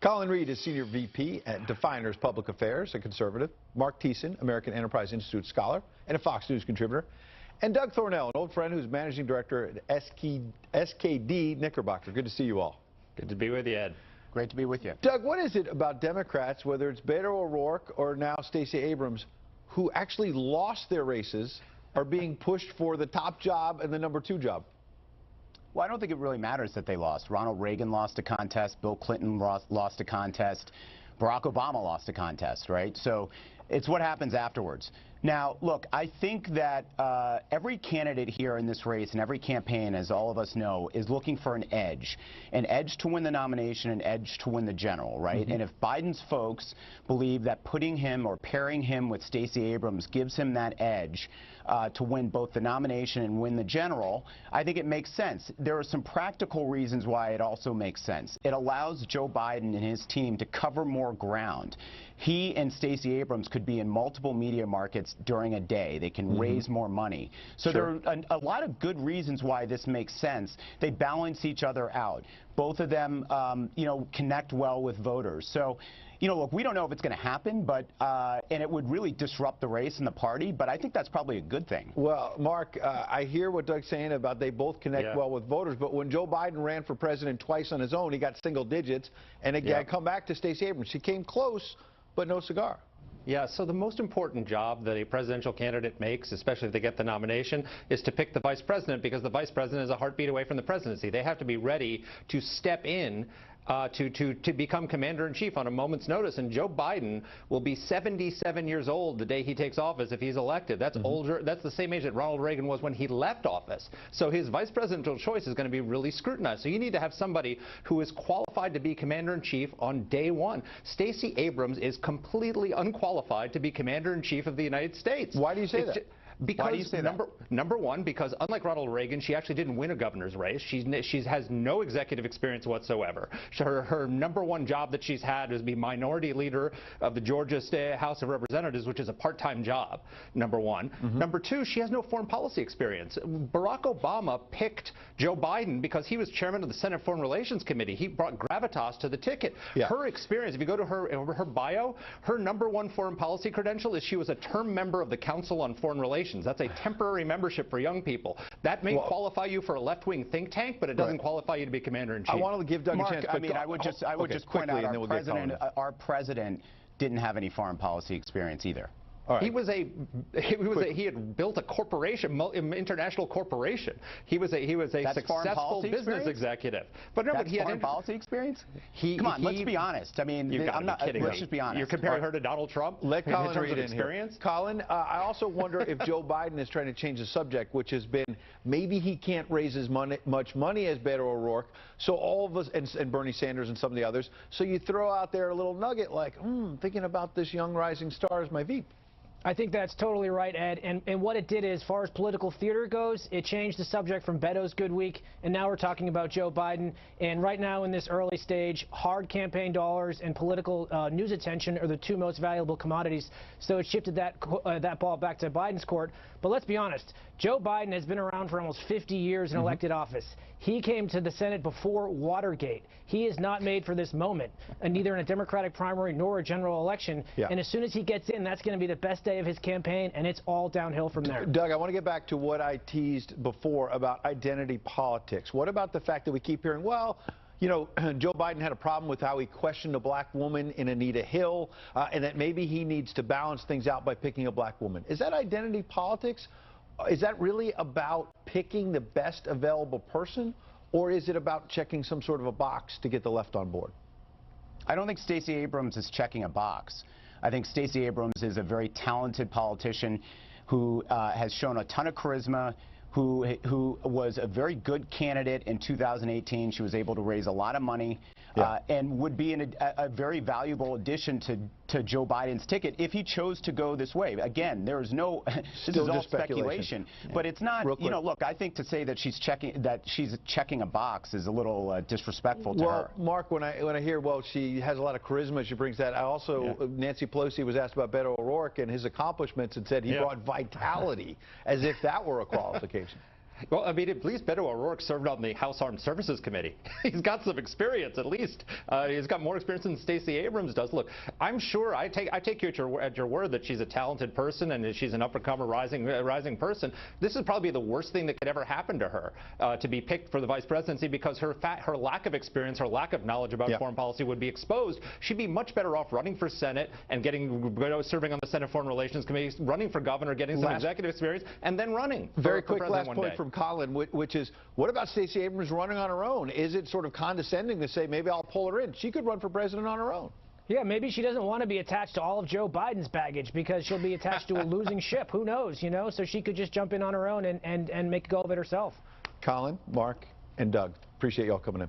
Colin Reed is Senior VP at Definers Public Affairs, a conservative. Mark Thiessen, American Enterprise Institute scholar and a Fox News contributor. And Doug Thornell, an old friend who's Managing Director at SKD Knickerbocker. Good to see you all. Good to be with you, Ed. Great to be with you. Doug, what is it about Democrats, whether it's Beto O'Rourke or now Stacey Abrams, who actually lost their races, are being pushed for the top job and the #2 job? Well, I don't think it really matters that they lost. Ronald Reagan lost a contest. Bill Clinton lost a contest. Barack Obama lost a contest, right? So it's what happens afterwards. Now, look, I think that every candidate here in this race and every campaign, as all of us know, is looking for an edge to win the nomination, an edge to win the general, right? And if Biden's folks believe that putting him or pairing him with Stacey Abrams gives him that edge to win both the nomination and win the general, I think it makes sense. There are some practical reasons why it also makes sense. It allows Joe Biden and his team to cover more ground. He and Stacey Abrams could be in multiple media markets during a day. They can raise more money. So there are a lot of good reasons why this makes sense. They balance each other out. Both of them, connect well with voters. So, look, we don't know if it's going to happen, but and it would really disrupt the race and the party, but I think that's probably a good thing. Well, Mark, I hear what Doug's saying about they both connect well with voters, but when Joe Biden ran for president twice on his own, he got single digits, and again, come back to Stacey Abrams. She came close, but no cigar. Yeah, so the most important job that a presidential candidate makes, especially if they get the nomination, is to pick the vice president, because the vice president is a heartbeat away from the presidency. They have to be ready to step in to become commander-in-chief on a moment's notice. And Joe Biden will be 77 years old the day he takes office if he's elected. That's older. That's the same age that Ronald Reagan was when he left office. So his vice presidential choice is going to be really scrutinized. So you need to have somebody who is qualified to be commander-in-chief on day one. Stacey Abrams is completely unqualified to be commander-in-chief of the United States. Why do you say that? Because Why do you say number one, because unlike Ronald Reagan, she actually didn't win a governor's race. She has no executive experience whatsoever. Her #1 job that she's had is be minority leader of the Georgia State House of Representatives, which is a part-time job, #1. #2, she has no foreign policy experience. Barack Obama picked Joe Biden because he was chairman of the Senate Foreign Relations Committee. He brought gravitas to the ticket. Her experience, if you go to her bio, her #1 foreign policy credential is she was a term member of the Council on Foreign Relations. That's a temporary membership for young people. That may qualify you for a left-wing think tank, but it doesn't qualify you to be commander-in-chief. I want to give Doug Mark, a chance. I mean, I would just point out our president didn't have any foreign policy experience either. Right. He had built a corporation, international corporation. He was a successful business executive. But no, That's but he had foreign policy experience. Come on, let's be honest. I mean, let's just be honest. You're comparing her to Donald Trump. Let Colin read in experience. Here. Colin, I also wonder if Joe Biden is trying to change the subject, which has been maybe he can't raise as much money as Beto O'Rourke. So all of us and Bernie Sanders and some of the others. So you throw out there a little nugget like, thinking about this young rising star as my VP. I think that's totally right, Ed. And what it did is, as far as political theater goes, it changed the subject from Beto's good week, and now we're talking about Joe Biden. And right now in this early stage, hard campaign dollars and political news attention are the two most valuable commodities. So it shifted that ball back to Biden's court. But let's be honest, Joe Biden has been around for almost 50 years in elected office. He came to the Senate before Watergate. He is not made for this moment, and neither in a Democratic primary nor a general election. And as soon as he gets in, that's going to be the best day of his campaign, and it's all downhill from there. Doug, I want to get back to what I teased before about identity politics. What about the fact that we keep hearing, well, Joe Biden had a problem with how he questioned a black woman in Anita Hill, and that maybe he needs to balance things out by picking a black woman. Is that identity politics? Is that really about picking the best available person, or is it about checking some sort of a box to get the left on board? I don't think Stacey Abrams is checking a box. I think Stacey Abrams is a very talented politician who has shown a ton of charisma, who was a very good candidate in 2018. She was able to raise a lot of money and would be a very valuable addition to Joe Biden's ticket if he chose to go this way. Again, there is no, this is all speculation. But it's not, look, I think to say that she's checking a box is a little disrespectful to her. Well, Mark, when I hear, well, she has a lot of charisma, she brings that. I also, Nancy Pelosi was asked about Beto O'Rourke and his accomplishments and said he brought vitality, as if that were a qualification. Well, I mean, at least Beto O'Rourke served on the House Armed Services Committee. He's got some experience, at least. He's got more experience than Stacey Abrams does. Look, I'm sure I take you at your word that she's a talented person and that she's an up-and-comer rising person. This is probably the worst thing that could ever happen to her, to be picked for the vice presidency, because her lack of experience, her lack of knowledge about foreign policy would be exposed. She'd be much better off running for Senate and serving on the Senate Foreign Relations Committee, running for governor, getting some executive experience, and then running. Very quick last point from Colin, which is, what about Stacey Abrams running on her own? Is it sort of condescending to say, maybe I'll pull her in? She could run for president on her own. Yeah, maybe she doesn't want to be attached to all of Joe Biden's baggage because she'll be attached to a losing ship. Who knows, you know? So she could just jump in on her own and make a go of it herself. Colin, Mark, and Doug, appreciate y'all coming in.